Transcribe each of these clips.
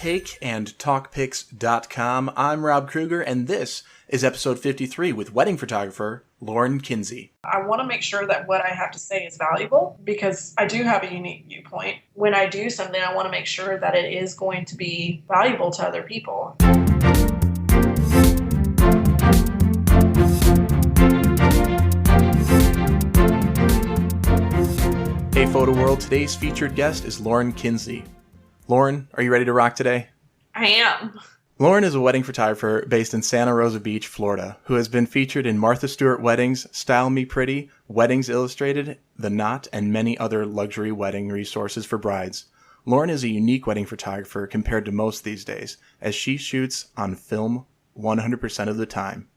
Take and TalkPics.com. I'm Rob Kruger, and this is episode 53 with wedding photographer Lauren Kinsey. I want to make sure that what I have to say is valuable because I do have a unique viewpoint. When I do something, I want to make sure that it is going to be valuable to other people. Hey Photo World, today's featured guest is Lauren Kinsey. Lauren, are you ready to rock today? I am. Lauren is a wedding photographer based in Santa Rosa Beach, Florida, who has been featured in Martha Stewart Weddings, Style Me Pretty, Weddings Illustrated, The Knot, and many other luxury wedding resources for brides. Lauren is a unique wedding photographer compared to most these days, as she shoots on film 100% of the time.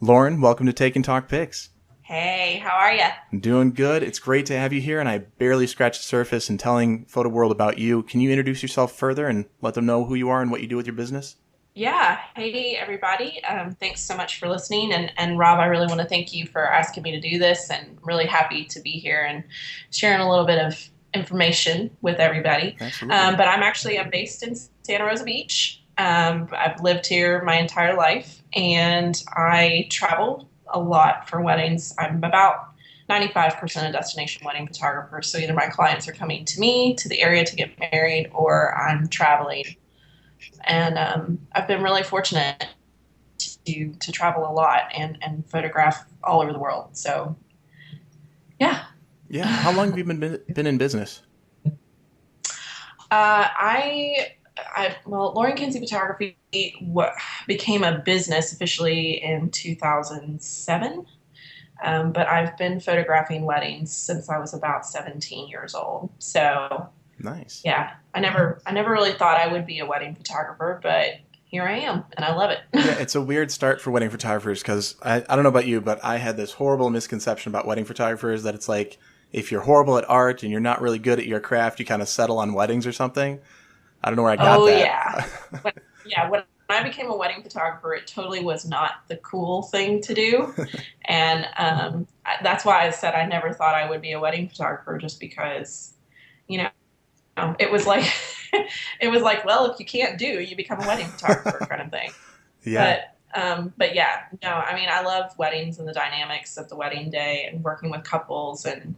Lauren, welcome to Take and Talk Pics. Hey, how are you? I'm doing good. It's great to have you here, and I barely scratched the surface in telling Photo World about you. Can you introduce yourself further and let them know who you are and what you do with your business? Yeah. Hey, everybody. Thanks so much for listening. And Rob, I really want to thank you for asking me to do this, and really happy to be here and sharing a little bit of information with everybody. Absolutely. But I'm based in Santa Rosa Beach. I've lived here my entire life, and I travel a lot for weddings. I'm about 95% a destination wedding photographer. So either my clients are coming to me to the area to get married, or I'm traveling. And I've been really fortunate to travel a lot and photograph all over the world. So, yeah. Yeah. How long have you been in business? Lauren Kinsey Photography became a business officially in 2007. But I've been photographing weddings since I was about 17 years old. So nice. Yeah, I never really thought I would be a wedding photographer, but here I am, and I love it. Yeah, it's a weird start for wedding photographers because I don't know about you, but I had this horrible misconception about wedding photographers that it's like if you're horrible at art and you're not really good at your craft, you kind of settle on weddings or something. I don't know where I got that. When I became a wedding photographer, it totally was not the cool thing to do. And that's why I said I never thought I would be a wedding photographer, just because, it was like, well, if you can't do, you become a wedding photographer kind of thing. Yeah. But yeah, no, I mean, I love weddings and the dynamics of the wedding day and working with couples. And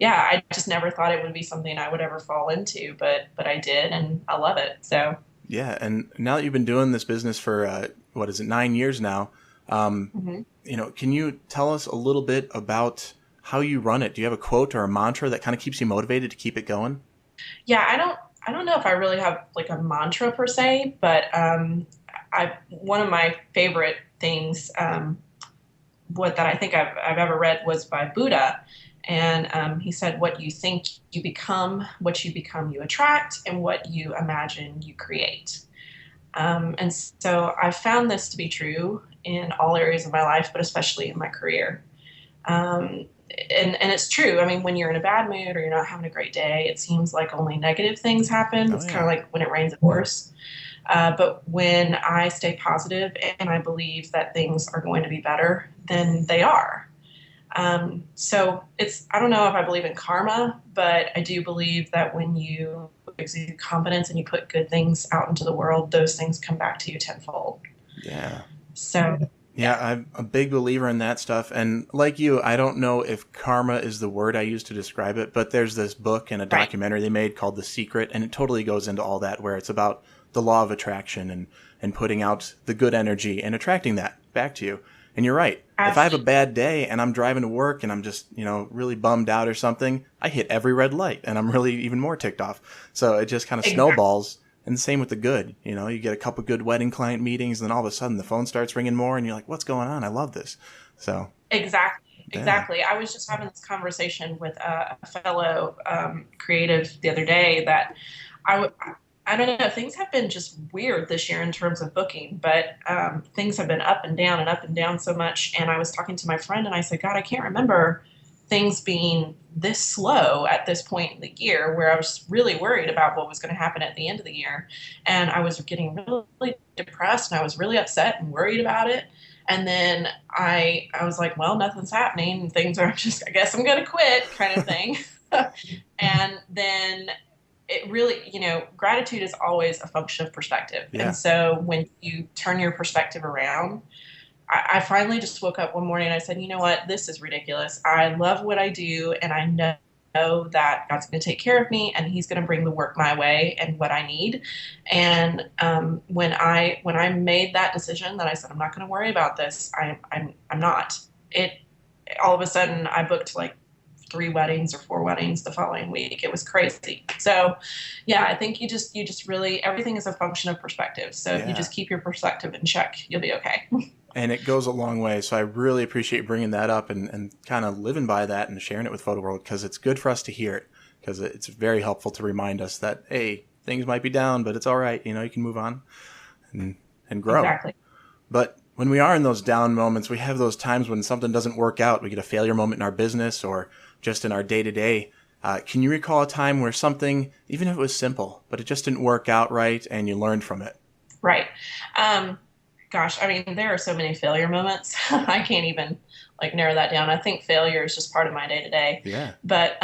I just never thought it would be something I would ever fall into, but I did, and I love it. So. Yeah, and now that you've been doing this business for, 9 years now, can you tell us a little bit about how you run it? Do you have a quote or a mantra that kind of keeps you motivated to keep it going? Yeah, I don't know if I really have like a mantra per se, but one of my favorite things, that I think I've ever read was by Buddha. And he said, what you think you become, what you become you attract, and what you imagine you create. And so I found this to be true in all areas of my life, but especially in my career. And it's true. I mean, when you're in a bad mood or you're not having a great day, it seems like only negative things happen. It's kind of like when it rains, it pours. But when I stay positive and I believe that things are going to be better, then they are. So I don't know if I believe in karma, but I do believe that when you exude confidence and you put good things out into the world, those things come back to you tenfold. Yeah. So. Yeah, I'm a big believer in that stuff. And like you, I don't know if karma is the word I use to describe it, but there's this book and a documentary they made called The Secret, and it totally goes into all that, where it's about the law of attraction and putting out the good energy and attracting that back to you. And you're right. If I have a bad day and I'm driving to work and I'm just, really bummed out or something, I hit every red light and I'm really even more ticked off. So it just kind of snowballs. And the same with the good. You get a couple good wedding client meetings and then all of a sudden the phone starts ringing more and you're like, what's going on? I love this. So Exactly. I was just having this conversation with a fellow creative the other day that I don't know, things have been just weird this year in terms of booking, but things have been up and down so much. And I was talking to my friend and I said, God, I can't remember things being this slow at this point in the year, where I was really worried about what was going to happen at the end of the year. And I was getting really depressed and I was really upset and worried about it. And then I was like, well, nothing's happening. Things are just, I guess I'm going to quit kind of thing. And then it really, gratitude is always a function of perspective. Yeah. And so when you turn your perspective around, I finally just woke up one morning and I said, you know what, this is ridiculous. I love what I do, and I know that God's going to take care of me, and He's going to bring the work my way and what I need. And when I made that decision, that I said, I'm not going to worry about this. I'm not. It all of a sudden I booked like 3 weddings or 4 weddings the following week. It was crazy. So yeah, I think you just really, everything is a function of perspective. So if you just keep your perspective in check, you'll be okay. And it goes a long way. So I really appreciate bringing that up and kind of living by that and sharing it with Photo World, because it's good for us to hear it, because it's very helpful to remind us that, hey, things might be down, but it's all right. You can move on and grow. Exactly. But when we are in those down moments, we have those times when something doesn't work out. We get a failure moment in our business or just in our day-to-day. Can you recall a time where something, even if it was simple, but it just didn't work out right and you learned from it? Right. Gosh, I mean, there are so many failure moments. I can't even narrow that down. I think failure is just part of my day-to-day. Yeah. But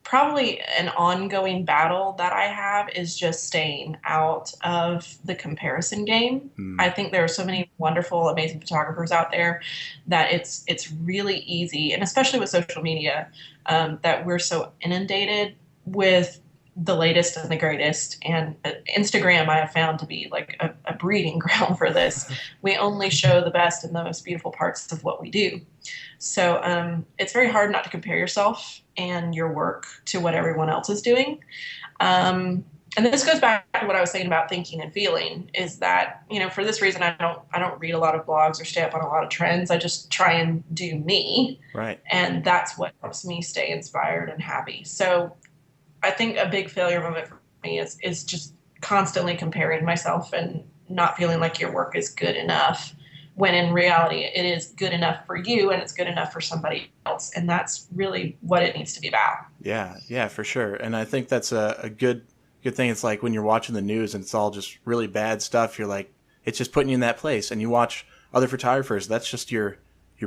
probably an ongoing battle that I have is just staying out of the comparison game. I think there are so many wonderful, amazing photographers out there that it's really easy, and especially with social media, that we're so inundated with the latest and the greatest. And Instagram, I have found to be like a breeding ground for this. We only show the best and the most beautiful parts of what we do. So it's very hard not to compare yourself and your work to what everyone else is doing. And this goes back to what I was saying about thinking and feeling, is that, for this reason, I don't read a lot of blogs or stay up on a lot of trends. I just try and do me. Right. And that's what helps me stay inspired and happy. So I think a big failure moment for me is just constantly comparing myself and not feeling like your work is good enough, when in reality it is good enough for you and it's good enough for somebody else. And that's really what it needs to be about. Yeah, for sure. And I think that's a good thing. It's like when you're watching the news and it's all just really bad stuff, you're like, it's just putting you in that place. And you watch other photographers, that's just your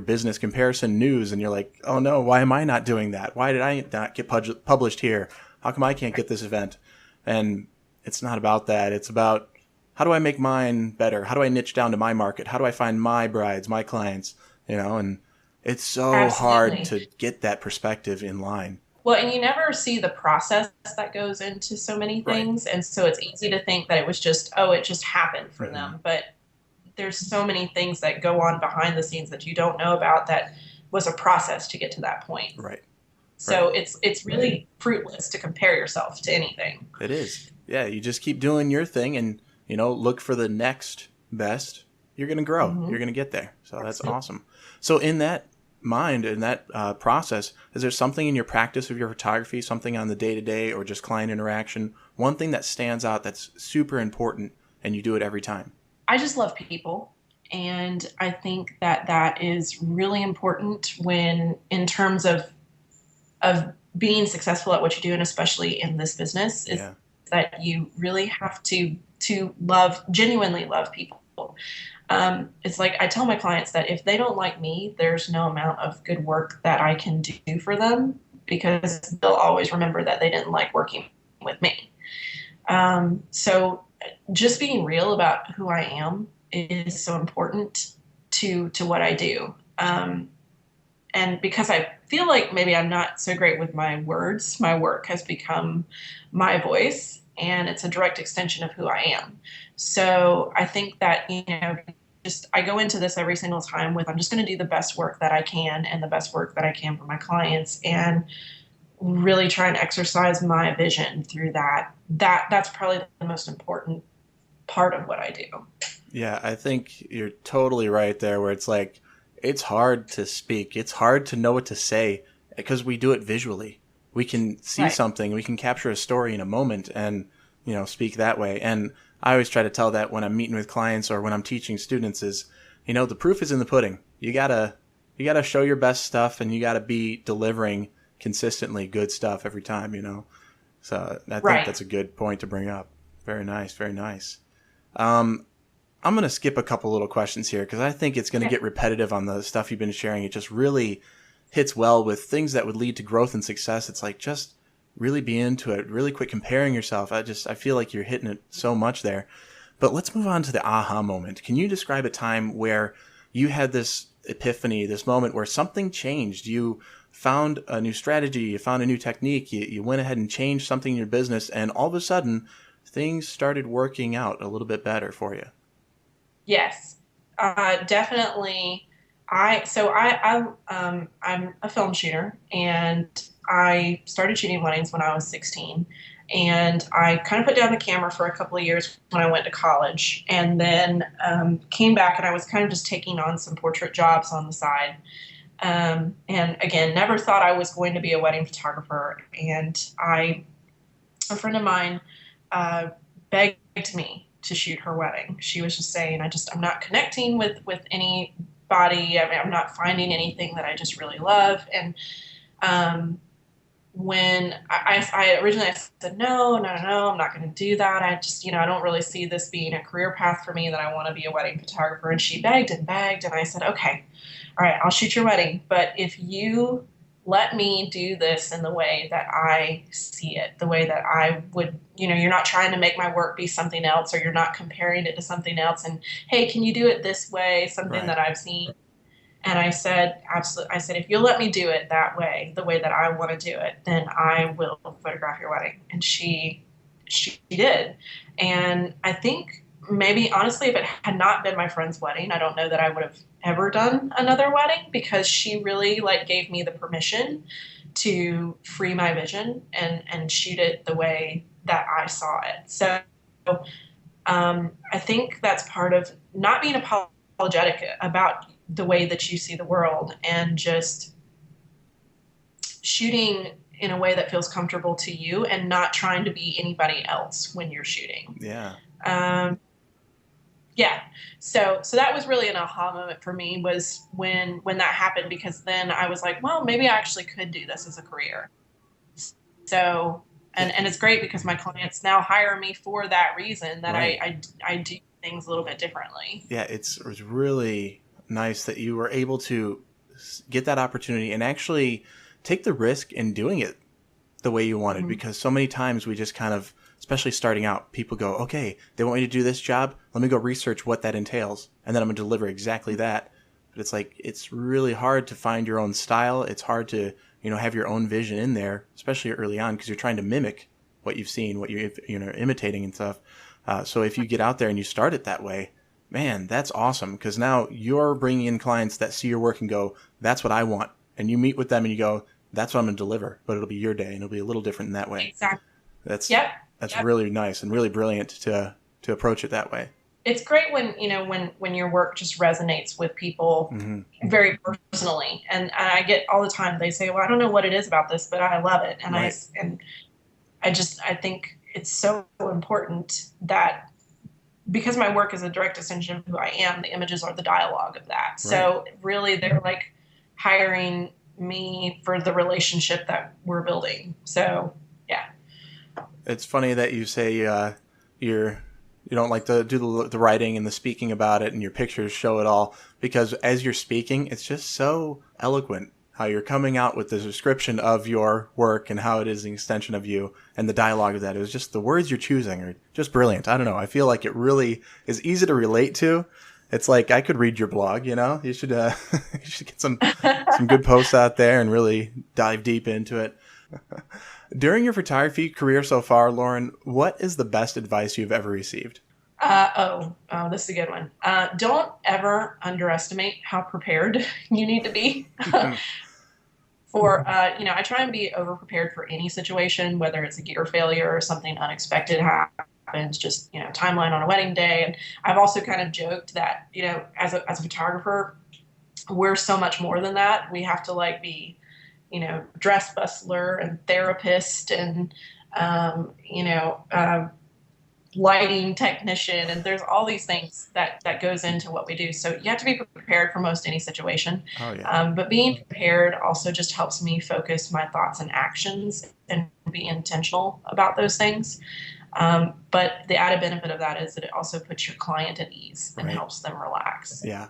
business comparison news. And you're like, oh no, why am I not doing that? Why did I not get published here? How come I can't get this event? And it's not about that. It's about, how do I make mine better? How do I niche down to my market? How do I find my brides, my clients? And it's so hard to get that perspective in line. Well, and you never see the process that goes into so many things. Right. And so it's easy to think that it was just, it just happened for them. But there's so many things that go on behind the scenes that you don't know about, that was a process to get to that point. Right. So it's really fruitless to compare yourself to anything. It is. Yeah, you just keep doing your thing and, look for the next best. You're going to grow. Mm-hmm. You're going to get there. So that's awesome. So in that mind, in that process, is there something in your practice of your photography, something on the day-to-day or just client interaction, one thing that stands out that's super important and you do it every time? I just love people. And I think that is really important when, in terms of being successful at what you do, and especially in this business, is that you really have to genuinely love people. It's like I tell my clients that if they don't like me, there's no amount of good work that I can do for them, because they'll always remember that they didn't like working with me. So just being real about who I am is so important to what I do. And because I feel like maybe I'm not so great with my words, my work has become my voice, and it's a direct extension of who I am. So I think that, I go into this every single time with, I'm just going to do the best work that I can and the best work that I can for my clients, and really try and exercise my vision through that. That's probably the most important part of what I do. Yeah, I think you're totally right there, where it's like, it's hard to speak. It's hard to know what to say because we do it visually. We can see something, we can capture a story in a moment and, speak that way. And I always try to tell that when I'm meeting with clients or when I'm teaching students is, the proof is in the pudding. You gotta show your best stuff, and you gotta be delivering consistently good stuff every time, So I think that's a good point to bring up. Very nice. Very nice. I'm going to skip a couple little questions here because I think it's going to get repetitive on the stuff you've been sharing. It just really hits well with things that would lead to growth and success. It's like, just really be into it, really quit comparing yourself. I feel like you're hitting it so much there. But let's move on to the aha moment. Can you describe a time where you had this epiphany, this moment where something changed? You found a new strategy, you found a new technique, you went ahead and changed something in your business, and all of a sudden things started working out a little bit better for you. Yes, definitely. I'm a film shooter, and I started shooting weddings when I was 16. And I kind of put down the camera for a couple of years when I went to college, and then came back, and I was kind of just taking on some portrait jobs on the side. And again, never thought I was going to be a wedding photographer. And a friend of mine begged me to shoot her wedding. She was just saying, I'm not connecting with anybody. I mean, I'm not finding anything that I just really love. And when I originally said, no, I'm not going to do that. I just, I don't really see this being a career path for me, that I want to be a wedding photographer. And she begged and begged. And I said, okay, all right, I'll shoot your wedding. But if you let me do this in the way that I see it, the way that I would, you're not trying to make my work be something else, or you're not comparing it to something else. And hey, can you do it this way? Something Right. that I've seen. And I said, absolutely. I said, if you'll let me do it that way, the way that I want to do it, then I will photograph your wedding. And she did. And I think maybe, honestly, if it had not been my friend's wedding, I don't know that I would have ever done another wedding, because she really gave me the permission to free my vision and shoot it the way that I saw it. So I think that's part of not being apologetic about the way that you see the world, and just shooting in a way that feels comfortable to you, and not trying to be anybody else when you're shooting. Yeah. Yeah. So that was really an aha moment for me, was when that happened, because then I was like, well, maybe I actually could do this as a career. So, and it's great because my clients now hire me for that reason, that Right. I do things a little bit differently. Yeah, it was really nice that you were able to get that opportunity and actually take the risk in doing it the way you wanted. Mm-hmm. Because so many times we just kind of, especially starting out, people go, okay, they want me to do this job. Let me go research what that entails, and then I'm going to deliver exactly that. But it's like, it's really hard to find your own style. It's hard to, have your own vision in there, especially early on, because you're trying to mimic what you've seen, what you're, imitating and stuff. So if you get out there and you start it that way, man, that's awesome, because now you're bringing in clients that see your work and go, that's what I want. And you meet with them and you go, that's what I'm going to deliver, but it'll be your day, and it'll be a little different in that way. Exactly. That's Yep. really nice and really brilliant to approach it that way. It's great when, when your work just resonates with people very personally. And I get all the time, they say, well, I don't know what it is about this, but I love it. And Right. I think it's so important that, because my work is a direct extension of who I am, the images are the dialogue of that. Right. So really, they're hiring me for the relationship that we're building. So yeah. It's funny that you say you don't like to do the writing and the speaking about it, and your pictures show it all, because as you're speaking, it's just so eloquent how you're coming out with the description of your work and how it is an extension of you, and the dialogue of that. It was just the words you're choosing are just brilliant. I don't know. I feel like it really is easy to relate to. It's like I could read your blog. You should you should get some good posts out there and really dive deep into it. During your photography career so far, Lauren, what is the best advice you've ever received? This is a good one. Don't ever underestimate how prepared you need to be. I try and be over prepared for any situation, whether it's a gear failure or something unexpected happens, just, timeline on a wedding day. And I've also kind of joked that, as a photographer, we're so much more than that. We have to be, dress bustler and therapist and, lighting technician, and there's all these things that goes into what we do. So you have to be prepared for most any situation. Oh, yeah. But being prepared also just helps me focus my thoughts and actions and be intentional about those things. But the added benefit of that is that it also puts your client at ease and helps them relax. Yeah.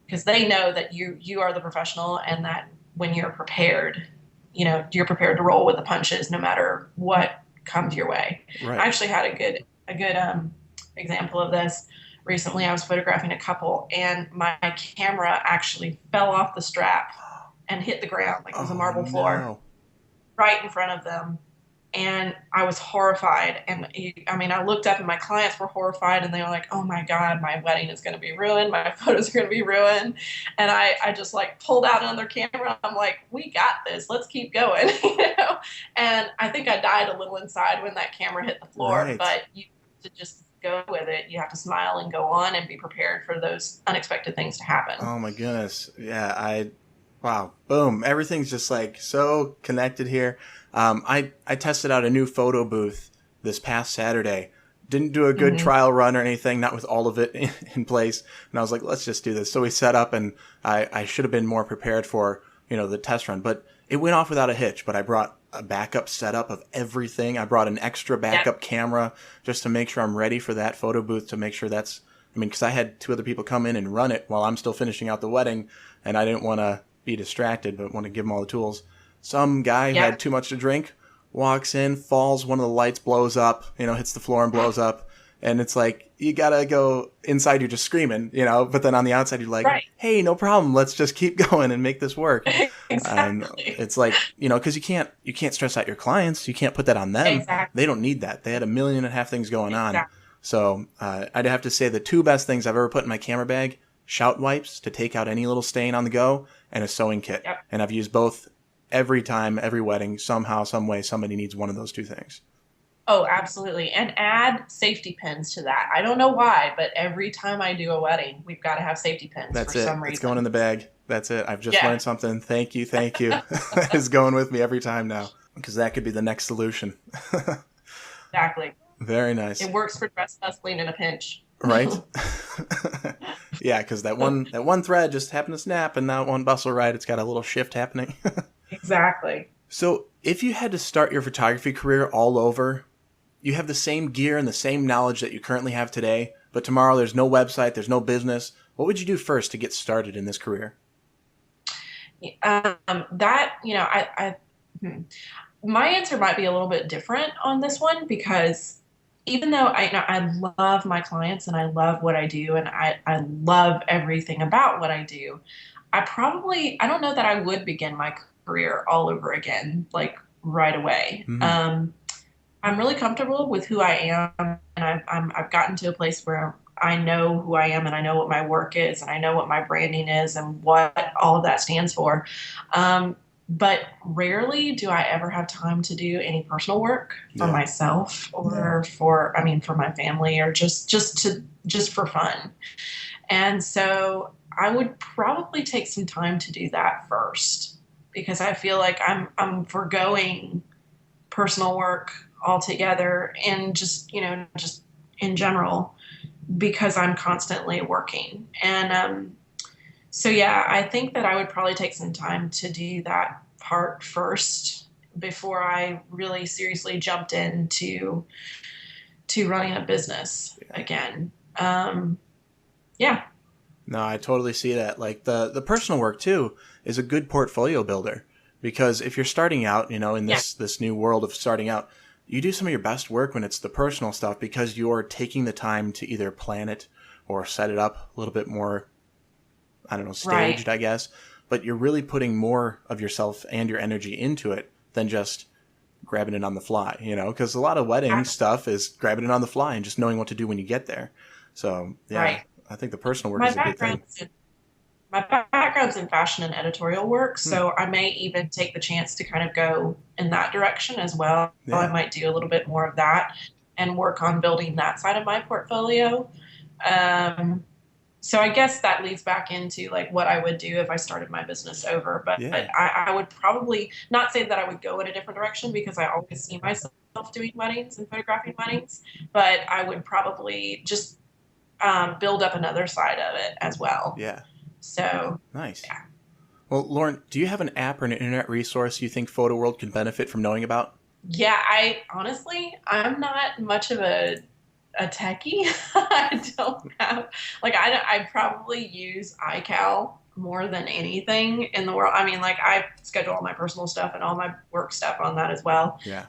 Because they know that you are the professional, and that when you're prepared, you're prepared to roll with the punches no matter what comes your way. Right. I actually had a good example of this recently. I was photographing a couple, and my camera actually fell off the strap and hit the ground like it was a marble floor right in front of them. And I was horrified. And I looked up and my clients were horrified, and they were like, oh my God, my wedding is going to be ruined. My photos are going to be ruined. And I just like pulled out another camera. I'm like, we got this. Let's keep going. And I think I died a little inside when that camera hit the floor, Right. but you have to just go with it. You have to smile and go on and be prepared for those unexpected things to happen. Oh my goodness. Yeah. Wow. Boom. Everything's just like so connected here. I tested out a new photo booth this past Saturday. Didn't do a good trial run or anything, not with all of it in place. And I was like, let's just do this. So we set up, and I should have been more prepared for, the test run, but it went off without a hitch. But I brought a backup setup of everything. I brought an extra backup camera just to make sure I'm ready for that photo booth, to make sure because I had 2 other people come in and run it while I'm still finishing out the wedding, and I didn't want to be distracted, but want to give them all the tools. Some guy who had too much to drink walks in, falls, one of the lights blows up, hits the floor and blows up. And it's like, you gotta go inside, you're just screaming, but then on the outside, you're like, hey, no problem. Let's just keep going and make this work. Exactly. And it's like, cause you can't stress out your clients. You can't put that on them. Exactly. They don't need that. They had 1.5 million things going on. So, I'd have to say the 2 best things I've ever put in my camera bag: shout wipes to take out any little stain on the go, and a sewing kit. Yep. And I've used both every time, every wedding, somehow, some way, somebody needs one of those 2 things. Oh, absolutely. And add safety pins to that. I don't know why, but every time I do a wedding, we've got to have safety pins for some reason. It's going in the bag. That's it. I've just learned something. Thank you. That is going with me every time now, because that could be the next solution. Exactly. Very nice. It works for dress hustling in a pinch. Right? Yeah, because that one thread just happened to snap, and that one bustle ride, it's got a little shift happening. Exactly. So if you had to start your photography career all over, you have the same gear and the same knowledge that you currently have today, but tomorrow there's no website, there's no business, what would you do first to get started in this career? My answer might be a little bit different on this one, because even though I love my clients and I love what I do and I love everything about what I do, I don't know that I would begin my career all over again, like right away. Mm-hmm. I'm really comfortable with who I am, and I've gotten to a place where I know who I am, and I know what my work is, and I know what my branding is, and what all of that stands for. But rarely do I ever have time to do any personal work for myself or for my family, or just for fun. And so I would probably take some time to do that first, because I feel like I'm forgoing personal work altogether, and just in general, because I'm constantly working. And so I think that I would probably take some time to do that part first before I really seriously jumped into running a business again. No, I totally see that. Like the personal work too is a good portfolio builder, because if you're starting out, in this new world of starting out, you do some of your best work when it's the personal stuff, because you're taking the time to either plan it or set it up a little bit more, staged, I guess. But you're really putting more of yourself and your energy into it than just grabbing it on the fly, because a lot of wedding stuff is grabbing it on the fly and just knowing what to do when you get there. So, I think the personal work is a good thing. My background's in fashion and editorial work, so I may even take the chance to kind of go in that direction as well. Yeah. I might do a little bit more of that and work on building that side of my portfolio. So I guess that leads back into like what I would do if I started my business over. But I would probably not say that I would go in a different direction, because I always see myself doing weddings and photographing weddings. But I would probably just build up another side of it as well. Yeah. So nice. Yeah. Well, Lauren, do you have an app or an internet resource you think Photo World can benefit from knowing about? Yeah, I'm not much of a techie. I don't have, I probably use iCal more than anything in the world. I mean, like I schedule all my personal stuff and all my work stuff on that as well. Yeah.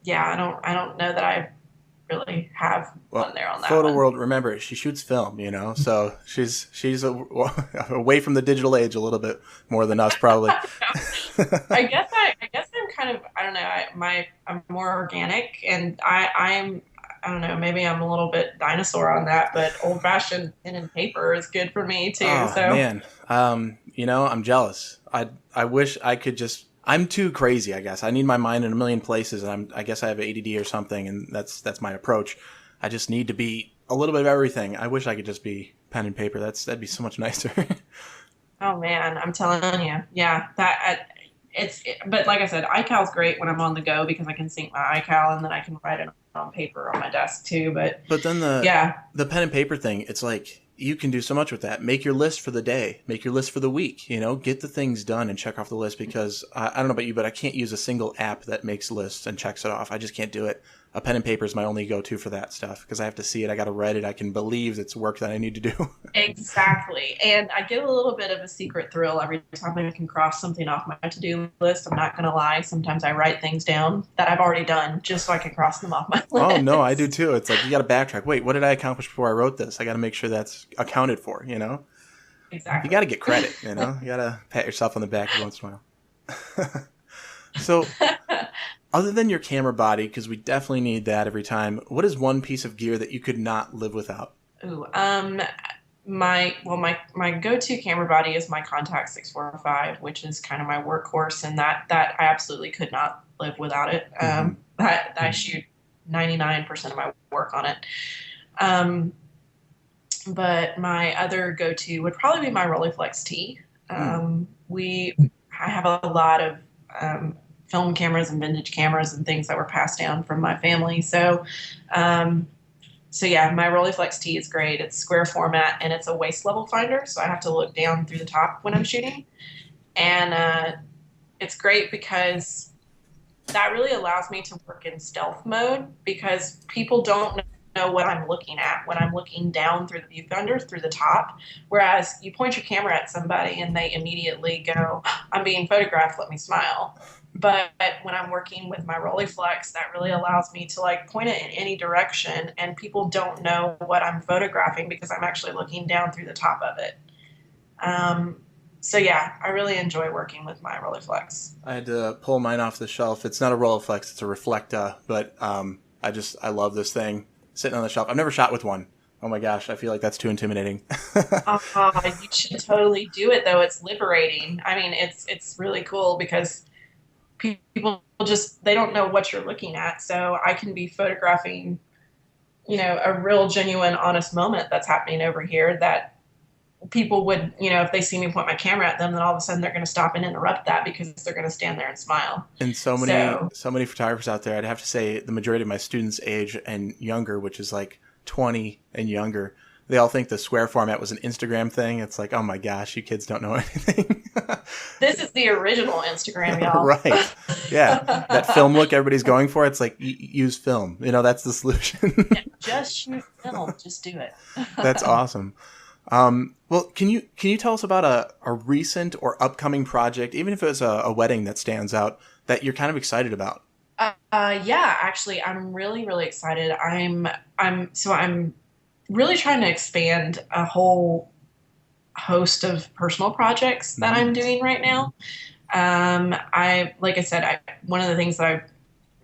Yeah, I don't know that I really have Well, one there on that Photo one. World, remember, she shoots film, so she's away from the digital age a little bit more than us, probably. I guess I'm kind of, I don't know, I'm more organic, and I don't know, maybe I'm a little bit dinosaur on that, but old fashioned pen and paper is good for me too. Oh So man, I'm jealous. I wish I could just. I'm too crazy, I guess. I need my mind in a million places, and I guess I have ADD or something, and that's my approach. I just need to be a little bit of everything. I wish I could just be pen and paper. That'd be so much nicer. oh man, I'm telling you, yeah, but like I said, iCal's great when I'm on the go because I can sync my iCal and then I can write it on paper on my desk too. But then Yeah, the pen and paper thing, it's like you can do so much with that. Make your list for the day, make your list for the week, get the things done and check off the list, because I don't know about you, but I can't use a single app that makes lists and checks it off. I just can't do it. A pen and paper is my only go-to for that stuff because I have to see it. I got to read it. I can believe it's work that I need to do. exactly. And I get a little bit of a secret thrill every time I can cross something off my to-do list. I'm not going to lie. Sometimes I write things down that I've already done just so I can cross them off my list. Oh, no, I do too. It's like you got to backtrack. Wait, what did I accomplish before I wrote this? I got to make sure that's accounted for, Exactly. You got to get credit, You got to pat yourself on the back once in a while. So, other than your camera body, because we definitely need that every time, what is one piece of gear that you could not live without? Ooh, my go-to camera body is my Contact 645, which is kind of my workhorse, and that I absolutely could not live without it. I shoot 99% of my work on it. But my other go-to would probably be my Rolleiflex T. I have a lot of film cameras and vintage cameras and things that were passed down from my family. So yeah, my Rolleiflex T is great. It's square format and it's a waist level finder, so I have to look down through the top when I'm shooting. And it's great because that really allows me to work in stealth mode because people don't know what I'm looking at when I'm looking down through the viewfinder through the top. Whereas you point your camera at somebody and they immediately go, I'm being photographed, let me smile. But when I'm working with my Rolleiflex, that really allows me to like point it in any direction and people don't know what I'm photographing because I'm actually looking down through the top of it. So yeah, I really enjoy working with my Rolleiflex. I had to pull mine off the shelf. It's not a Rolleiflex, it's a Reflecta, but I love this thing sitting on the shelf. I've never shot with one. Oh my gosh, I feel like that's too intimidating. You should totally do it though. It's liberating. I mean, it's really cool because people they don't know what you're looking at. So I can be photographing, a real genuine, honest moment that's happening over here that people would, if they see me point my camera at them, then all of a sudden they're going to stop and interrupt that because they're going to stand there and smile. And so many photographers out there, I'd have to say the majority of my students age and younger, which is like 20 and younger, they all think the square format was an Instagram thing. It's like, oh my gosh, you kids don't know anything. This is the original Instagram, y'all. Right. Yeah. That film look everybody's going for. It's like, use film. That's the solution. Yeah, just shoot film. Just do it. That's awesome. Well, can you tell us about a recent or upcoming project, even if it was a wedding that stands out, that you're kind of excited about? Yeah, actually, I'm really, really excited. I'm really trying to expand a whole host of personal projects that I'm doing right now. Like I said, one of the things that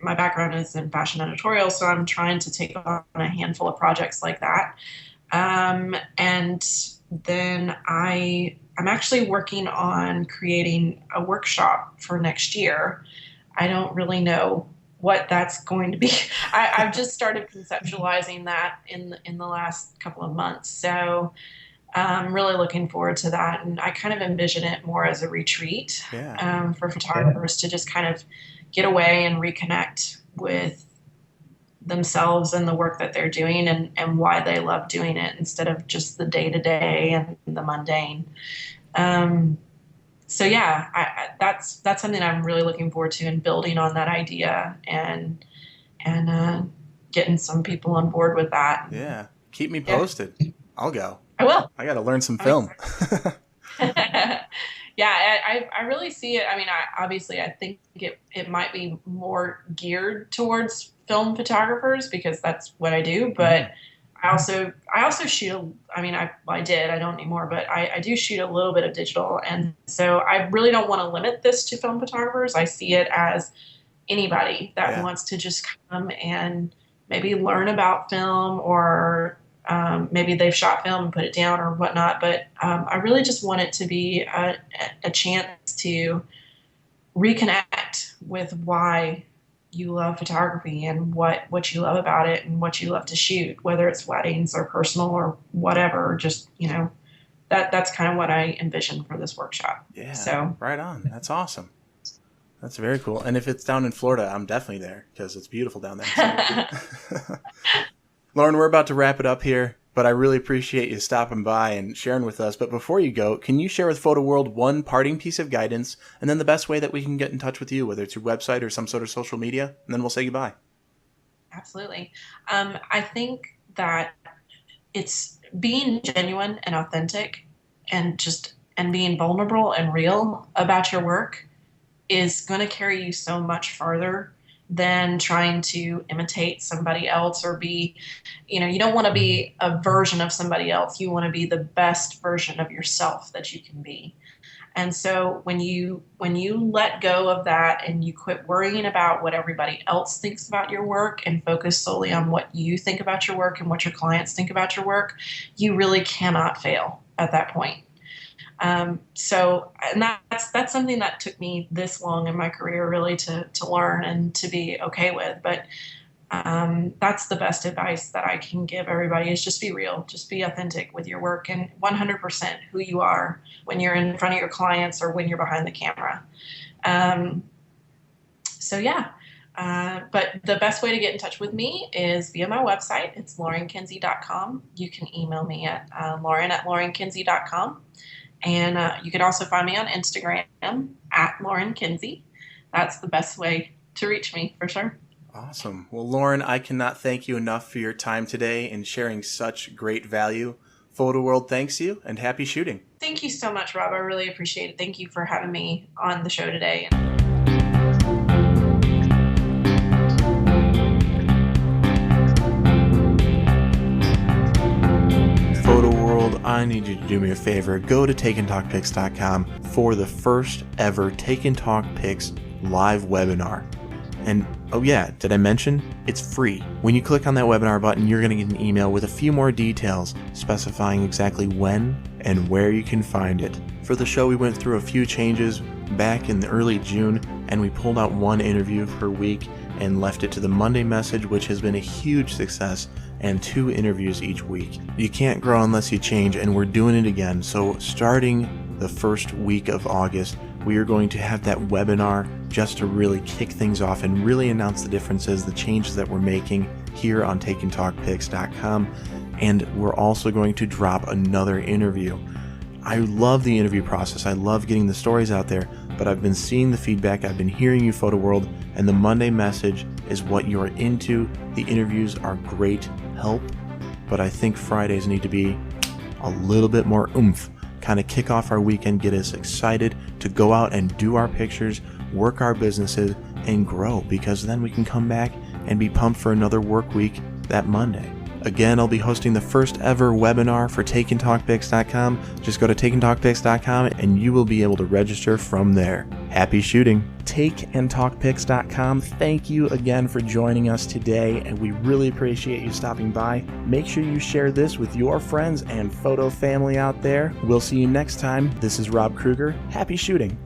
my background is in fashion editorial, so I'm trying to take on a handful of projects like that. And then I'm actually working on creating a workshop for next year. I don't really know what that's going to be. I've just started conceptualizing that in the last couple of months. So I'm really looking forward to that. And I kind of envision it more as a retreat for photographers to just kind of get away and reconnect with themselves and the work that they're doing and why they love doing it instead of just the day-to-day and the mundane. So yeah, that's something I'm really looking forward to and building on that idea and getting some people on board with that. Yeah. Keep me posted. I'll go. I will. I got to learn some film. Yeah, I really see it. I mean, I think it might be more geared towards film photographers because that's what I do. But I also shoot. I did. I don't anymore, but I do shoot a little bit of digital, and so I really don't want to limit this to film photographers. I see it as anybody that wants to just come and maybe learn about film, or maybe they've shot film and put it down or whatnot. But I really just want it to be a chance to reconnect with why you love photography and what you love about it and what you love to shoot, whether it's weddings or personal or whatever. Just, that's kind of what I envision for this workshop. Yeah. So right on. That's awesome. That's very cool. And if it's down in Florida, I'm definitely there because it's beautiful down there. So. Lauren, we're about to wrap it up here, but I really appreciate you stopping by and sharing with us. But before you go, can you share with Photo World one parting piece of guidance and then the best way that we can get in touch with you, whether it's your website or some sort of social media, and then we'll say goodbye. Absolutely. I think that it's being genuine and authentic and being vulnerable and real about your work is going to carry you so much farther than trying to imitate somebody else or be, you don't want to be a version of somebody else. You want to be the best version of yourself that you can be. And so when you let go of that and you quit worrying about what everybody else thinks about your work and focus solely on what you think about your work and what your clients think about your work, you really cannot fail at that point. And that's something that took me this long in my career really to learn and to be okay with. But that's the best advice that I can give everybody is just be real, just be authentic with your work and 100% who you are when you're in front of your clients or when you're behind the camera. But the best way to get in touch with me is via my website. It's laurenkinsey.com. You can email me at lauren@laurenkinsey.com. And you can also find me on Instagram at Lauren Kinsey. That's the best way to reach me for sure. Awesome. Well, Lauren, I cannot thank you enough for your time today and sharing such great value. Photo World thanks you and happy shooting. Thank you so much, Rob. I really appreciate it. Thank you for having me on the show today. I need you to do me a favor. Go to takeandtalkpics.com for the first ever Take and Talk Pics live webinar. And oh yeah, did I mention? It's free. When you click on that webinar button, you're going to get an email with a few more details specifying exactly when and where you can find it. For the show, we went through a few changes back in the early June, and we pulled out one interview per week and left it to the Monday message, which has been a huge success, and 2 interviews each week. You can't grow unless you change, and we're doing it again. So starting the first week of August, we are going to have that webinar just to really kick things off and really announce the differences, the changes that we're making here on takeandtalkpics.com. And we're also going to drop another interview. I love the interview process. I love getting the stories out there, but I've been seeing the feedback. I've been hearing you, Photo World, and the Monday message is what you're into. The interviews are great help, but I think Fridays need to be a little bit more oomph, kind of kick off our weekend, get us excited to go out and do our pictures, work our businesses, and grow, because then we can come back and be pumped for another work week that Monday. Again, I'll be hosting the first ever webinar for takeandtalkpics.com. Just go to takeandtalkpics.com and you will be able to register from there. Happy shooting. Takeandtalkpics.com. Thank you again for joining us today, and we really appreciate you stopping by. Make sure you share this with your friends and photo family out there. We'll see you next time. This is Rob Kruger. Happy shooting.